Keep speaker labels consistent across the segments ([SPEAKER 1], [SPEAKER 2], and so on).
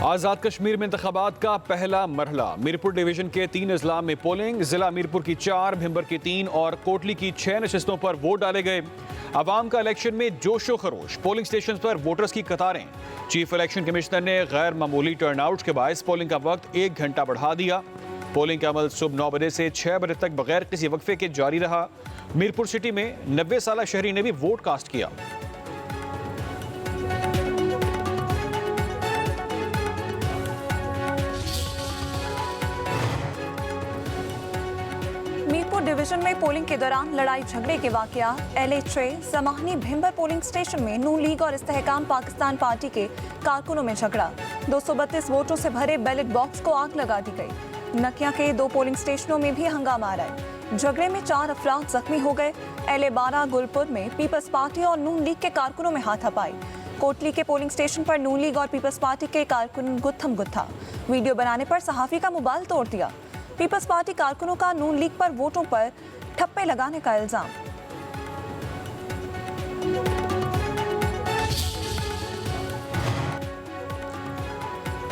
[SPEAKER 1] आज़ाद कश्मीर में इंतखाबात का पहला मरहला। मीरपुर डिवीजन के 3 अजला में पोलिंग। जिला मीरपुर की 4, भिंबर की 3 और कोटली की 6 नशिस्तों पर वोट डाले गए। अवाम का इलेक्शन में जोशो खरोश। पोलिंग स्टेशन पर वोटर्स की कतारें। चीफ इलेक्शन कमिश्नर ने गैर मामूली टर्नआउट के बायस पोलिंग का वक्त 1 घंटा बढ़ा दिया। पोलिंग का अमल सुबह 9 बजे से 6 बजे तक बगैर किसी वक्फे के जारी रहा। मीरपुर सिटी में 90 साल शहरी ने भी वोट कास्ट किया।
[SPEAKER 2] मीरपुर डिवीजन में पोलिंग के दौरान लड़ाई झगड़े के वाकया। LH समाहनी भिंबर पोलिंग स्टेशन में नून लीग और इस्तेहकाम पाकिस्तान पार्टी के कारकुनों में झगड़ा। 232 वोटों से भरे बैलेट बॉक्स को आग लगा दी गई। नकिया के 2 पोलिंग स्टेशनों में भी हंगामा आ रहा है। झगड़े में 4 अफराद जख्मी हो गए। LA12 गुलपुर में पीपल्स पार्टी और नून लीग के कारकुनों में हाथापाई। कोटली के पोलिंग स्टेशन पर नून लीग और पीपल्स पार्टी के कारकुन गुत्थम गुत्था। वीडियो बनाने पर सहाफी का मोबाइल तोड़ दिया। पीपल्स पार्टी कारकुनों का नून लीग पर वोटों पर ठप्पे लगाने का इल्जाम।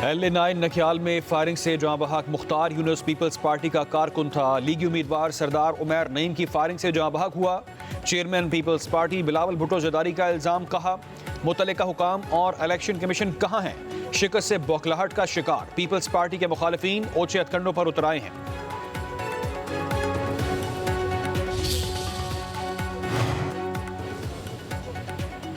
[SPEAKER 1] LA9 नखियाल में फायरिंग से जहां बहक मुख्तार यूनुस पीपल्स पार्टी का कारकुन था। लीगी उम्मीदवार सरदार उमर नईम की फायरिंग से जहां बहक हुआ। चेयरमैन पीपल्स पार्टी बिलावल भुट्टो जदारी का इल्जाम। कहा, मुतल्लिका हुकाम और इलेक्शन कमीशन कहां हैं? शिकस्त से बौखलाहट का शिकार पीपल्स पार्टी के मुखालिफिन ऊंचे हथकंडों पर उतर आए हैं।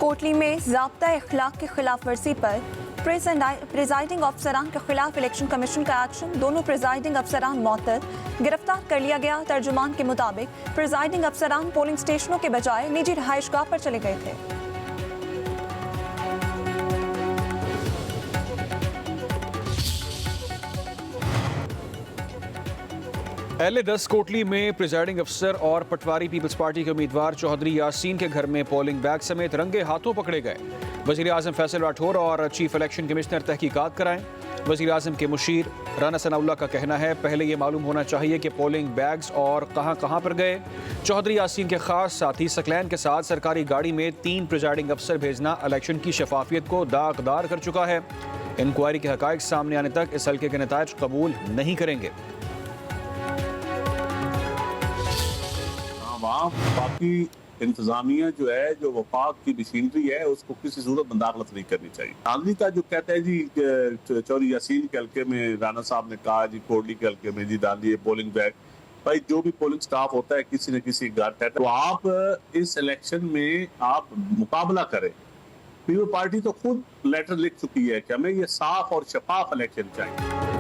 [SPEAKER 2] कोटली में ज़ाब्ता इखलाक की खिलाफ वर्जी पर प्रिजाइडिंग अफसरान के खिलाफ इलेक्शन कमीशन का एक्शन। दोनों प्रिजाइडिंग अफसरान मअतल, गिरफ्तार कर लिया गया। तर्जुमान के मुताबिक प्रिजाइडिंग अफसरान पोलिंग स्टेशनों के बजाय निजी रहायशगाह पर चले गए थे।
[SPEAKER 1] LA10 कोटली में प्रिजाइडिंग अफसर और पटवारी पीपल्स पार्टी के उम्मीदवार चौधरी यासीन के घर में पोलिंग बैग समेत रंगे हाथों पकड़े गए। वज़ीर आज़म फैसल राठौर और चीफ इलेक्शन कमिश्नर तहकीकात कराएं। वज़ीर आज़म के मुशीर राना सनाउल्लाह का कहना है, पहले ये मालूम होना चाहिए कि पोलिंग बैग्स और कहां पर गए। चौधरी यासीन के खास साथी सकलैन के साथ सरकारी गाड़ी में 3 प्रिजाइडिंग अफसर भेजना इलेक्शन की शफाफियत को दागदार कर चुका है। इंक्वायरी के हक़ाइक़ सामने आने तक इस हल्के के नताइज कबूल नहीं करेंगे।
[SPEAKER 3] बाकी इंतजामिया जो है, जो वफाक की मशीनरी है, उसको किसी सूरत मुदाखलत नहीं करनी चाहिए। आदमी का जो कहता है जी चौधरी यासीन के हल्के में राना साहब ने कहा जी कोटली के हल्के में जी डाल दिए पोलिंग बैग। भाई जो भी पोलिंग स्टाफ होता है किसी न किसी घर, तो आप इस इलेक्शन में आप मुकाबला करें। पीपल्स पार्टी तो खुद लेटर लिख चुकी है कि हमें ये साफ और शफाफ इलेक्शन चाहिए।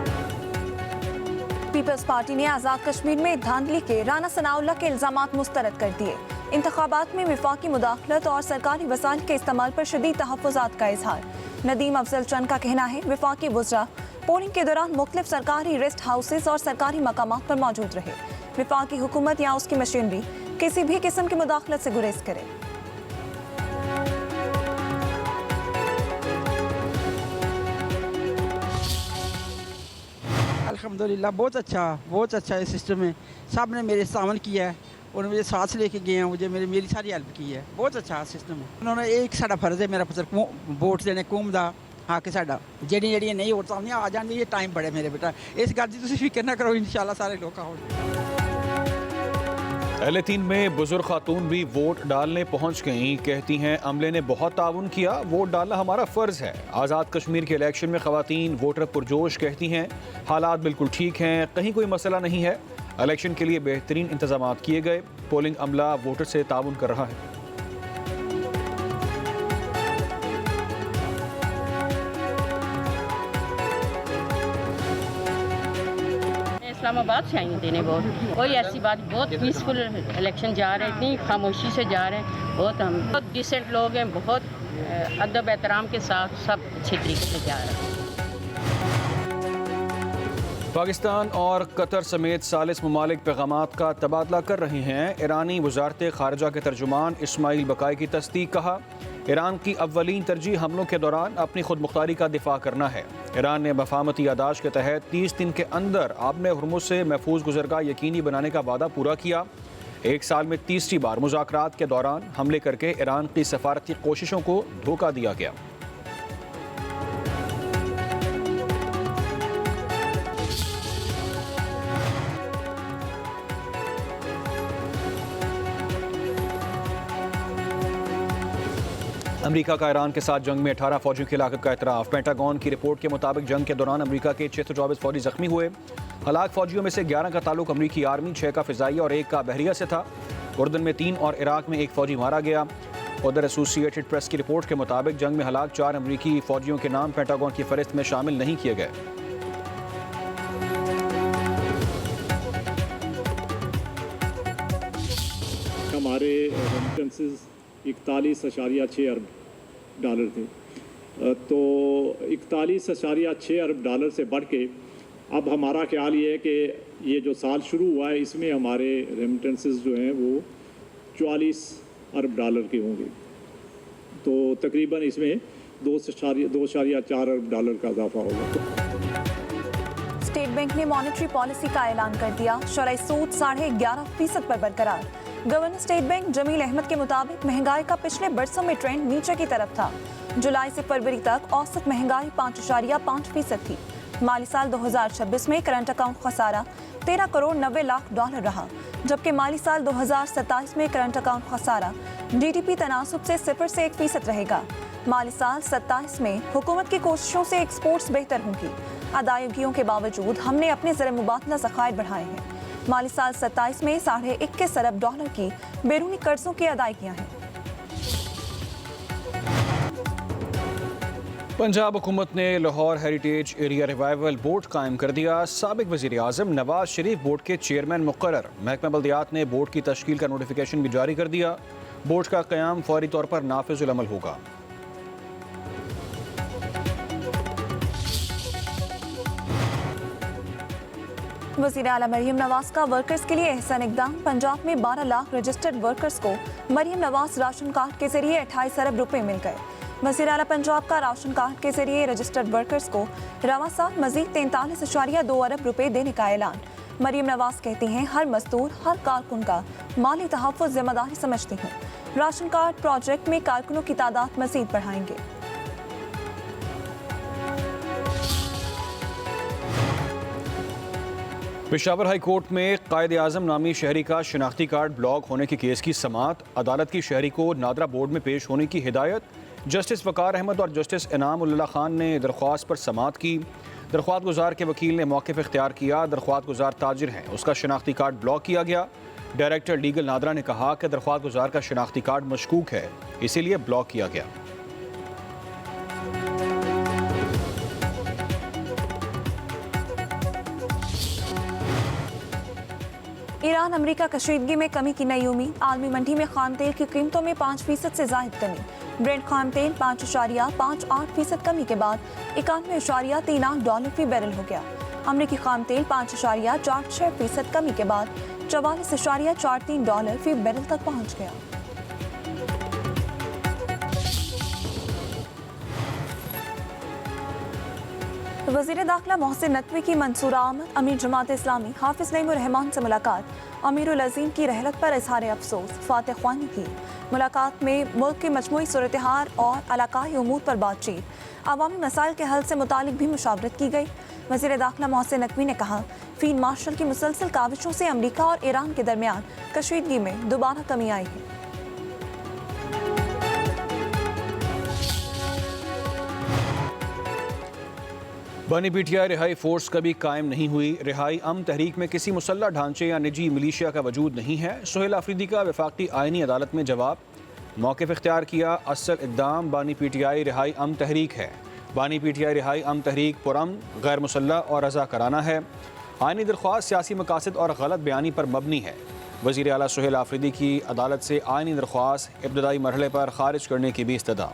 [SPEAKER 2] पीपल्स पार्टी ने आज़ाद कश्मीर में धांधली के राना सनाउल्लाह के इल्जामात मुस्तरद कर दिए। इंतखाबात में विफाकी मुदाखलत और सरकारी वसाइल के इस्तेमाल पर शदीद तहफ़्फ़ुज़ात का इजहार। नदीम अफजल चंद का कहना है, विफाकी वज़रा पोलिंग के दौरान मुख्तलिफ सरकारी रेस्ट हाउसेज और सरकारी मकामात पर मौजूद रहे। विफाकी हुकूमत या उसकी मशीनरी किसी भी किस्म की मुदाखलत से गुरेज करे।
[SPEAKER 4] अल्हम्दुलिल्लाह बहुत अच्छा ये सिस्टम है। सब ने मेरे सामने किया है और मुझे साथ लेके गए हैं, मुझे मेरी सारी हेल्प की है। बहुत अच्छा सिस्टम है। उन्होंने एक साड़ा फर्ज है मेरा पुत्र वोट देने कौम दा हक साड़ा जेह्ड़ियां नहीं वोट सामने आ जाने ये टाइम बड़े मेरे बेटा, इस गल दी तुसीं फिक्र ना करो, इंशाल्लाह सारे लोग आओ।
[SPEAKER 1] LA3 में बुजुर्ग खातून भी वोट डालने पहुंच गईं। कहती हैं, अमले ने बहुत ताउन किया, वोट डालना हमारा फ़र्ज़ है। आज़ाद कश्मीर के इलेक्शन में ख़वातीन वोटर पुरजोश। कहती हैं, हालात बिल्कुल ठीक हैं, कहीं कोई मसला नहीं है। इलेक्शन के लिए बेहतरीन इंतजाम किए गए। पोलिंग अमला वोटर से ताउन कर रहा है।
[SPEAKER 5] इस्लामाबाद से आई देने वोट। कोई ऐसी बात, बहुत पीसफुल इलेक्शन जा रहे हैं, इतनी खामोशी से जा रहे हैं। हम बहुत डिसेंट लोग हैं, बहुत अदब एहतराम के साथ सब अच्छे तरीके से जा रहे हैं।
[SPEAKER 1] पाकिस्तान और कतर समेत सालिस ममालिक पैगामात का तबादला कर रहे हैं। ईरानी वजारत ख़ारिजा के तर्जुमान इस्माइल बकाई की तस्दीक। कहा, ईरान की अव्वलीन तरजीह हमलों के दौरान अपनी खुद मुख्तारी का दिफा करना है। ईरान ने मफाहमती यादाश्त के तहत 30 दिन के अंदर आबने हुर्मुज़ से महफूज गुज़रगाह यकीनी बनाने का वादा पूरा किया। 1 साल में तीसरी बार मुज़ाकरात के दौरान हमले करके ईरान की सफारती कोशिशों को धोखा दिया गया। अमेरिका का ईरान के साथ जंग में 18 फौजियों की हलाकत का इतराफ़। पेंटागन की रिपोर्ट के मुताबिक जंग के दौरान अमेरिका के 624 फौजी जख्मी हुए। हलाक फौजियों में से 11 का ताल्लुक अमेरिकी आर्मी, 6 का फ़िज़ाइया और 1 का बहरिया से था। उर्दन में 3 और इराक में 1 फौजी मारा गया। उधर एसोसिएटेड प्रेस की रिपोर्ट के मुताबिक जंग में हलाक 4 अमेरिकी फौजियों के नाम पेंटागन की फहरिस्त में शामिल नहीं किए गए।
[SPEAKER 6] हमारे रेमिटेंसेस 41.6 अरब डॉलर थे, तो 41.6 अरब डॉलर से बढ़ के अब हमारा ख्याल ये है कि ये जो साल शुरू हुआ है इसमें हमारे रेमिटेंसेस जो हैं वो 44 अरब डॉलर के होंगे। तो तकरीबन इसमें 2.4 अरब डॉलर का इजाफा होगा।
[SPEAKER 2] स्टेट बैंक ने मॉनेटरी पॉलिसी का ऐलान कर दिया। शरई सूद 11.5% पर बरकरार। गवर्नर स्टेट बैंक जमील अहमद के मुताबिक महंगाई का पिछले बरसों में ट्रेंड नीचे की तरफ था। जुलाई से फरवरी तक औसत महंगाई 5.5% थी। माली साल 2026 में करंट अकाउंट खसारा 13 करोड़ 90 लाख डॉलर रहा, जबकि माली साल 2027 में करंट अकाउंट खसारा जीडीपी तनासुब से 0 से 1% रहेगा। माली साल 27 में हुकूमत की कोशिशों से एक्सपोर्ट्स बेहतर होंगी। अदायगियों के बावजूद हमने अपने ज़र मुबादला ज़खायर बढ़ाए हैं। माली साल 27 में 21.5 अरब डॉलर की बैरूनी कर्जों की अदायगियां हैं।
[SPEAKER 1] पंजाब हुकूमत ने Lahore heritage area revival board कायम कर दिया। साबिक वज़ीर आज़म नवाज शरीफ बोर्ड के चेयरमैन मुक़र्रर। महकमा बल्दियात ने बोर्ड की तश्कील का नोटिफिकेशन भी जारी कर दिया। बोर्ड का क़याम फौरी तौर पर नाफिज़ुल अमल होगा।
[SPEAKER 2] वज़ीर आला मरियम नवाज का वर्कर्स के लिए एहसान इक़दाम। पंजाब में 12 लाख रजिस्टर्ड वर्कर्स को मरियम नवाज राशन कार्ड के जरिए 28 अरब रुपए मिल गए। वज़ीर आला पंजाब का राशन कार्ड के जरिए रजिस्टर्ड वर्कर्स को रवा साल मजीद 43.2 अरब रुपए देने का ऐलान। मरियम नवाज कहती हैं, हर मजदूर हर कारकुन का माली तहफ़्फ़ुज़ जिम्मेदारी समझती हूँ। राशन कार्ड प्रोजेक्ट में कारकुनों की तादाद मजीद बढ़ाएंगे।
[SPEAKER 1] पेशावर हाई कोर्ट में कायदे आज़म नामी शहरी का शनाख्ती कार्ड ब्लॉक होने के केस की समाअत। अदालत की शहरी को नादरा बोर्ड में पेश होने की हिदायत। जस्टिस वकार अहमद और जस्टिस इनाम उल्ला खान ने दरख्वास्त पर समाअत की। दरख्वास्त गुजार के वकील ने मौक़िफ़ इख्तियार किया। दरख्वास्त गुजार ताजिर हैं, उसका शनाख्ती कार्ड ब्लॉक किया गया। डायरेक्टर लीगल नादरा ने कहा कि दरख्वास्त गुजार का शनाख्ती कार्ड मशकूक है, इसीलिए ब्लॉक किया गया।
[SPEAKER 2] ईरान अमेरिका कशीदगी में कमी की नई उम्मीद। आलमी मंडी में खाम तेल की कीमतों में 5% से जायद कमी। ब्रेंट खाम तेल 5.58% कमी के बाद 91.38 डॉलर फी बैरल हो गया। अमेरिकी खाम तेल 5.46% कमी के बाद 44.43 डॉलर फी बैरल तक पहुंच गया। वज़ीर दाखिला मोहसिन नकवी की मंसूर आमद। अमीर जमात इस्लामी हाफिज नईमुर रहमान से मुलाकात। अमीरुल अज़ीम की रहलत पर इजहार अफसोस। फातह ख्वानी की मुलाकात में मुल्क की मजमूई सूरत-ए-हाल और इलाकाई उमूर पर बातचीत। अवामी मसाइल के हल से मुतालिक भी मुशावरत की गई। वज़ीर दाखिला मोहसिन नकवी ने कहा, फील्ड मार्शल की मुसलसल काविशों से अमरीका और ईरान के दरमियान कशीदगी में दोबारा कमी आई है।
[SPEAKER 1] बानी पीटीआई रिहाई फोर्स कभी कायम नहीं हुई। रिहाई अमन तहरीक में किसी मुसल्लह ढांचे या निजी मिलिशिया का वजूद नहीं है। सुहेल आफरीदी का वफाकी आइनी अदालत में जवाब। मौक़िफ़ इख्तियार किया, असल इक़दाम बानी पीटीआई रिहाई अमन तहरीक है। बानी पीटीआई रिहाई अमन तहरीक पुरअमन, गैर मुसल्लह और रज़ा कराना है। आइनी दरख्वास्त सियासी मकासद और गलत बयानी पर मबनी है। वज़ीर आला सुहेल आफरीदी की अदालत से आइनी दरख्वास्त इब्तदाई मरहले पर खारिज करने की भी इस्तदा।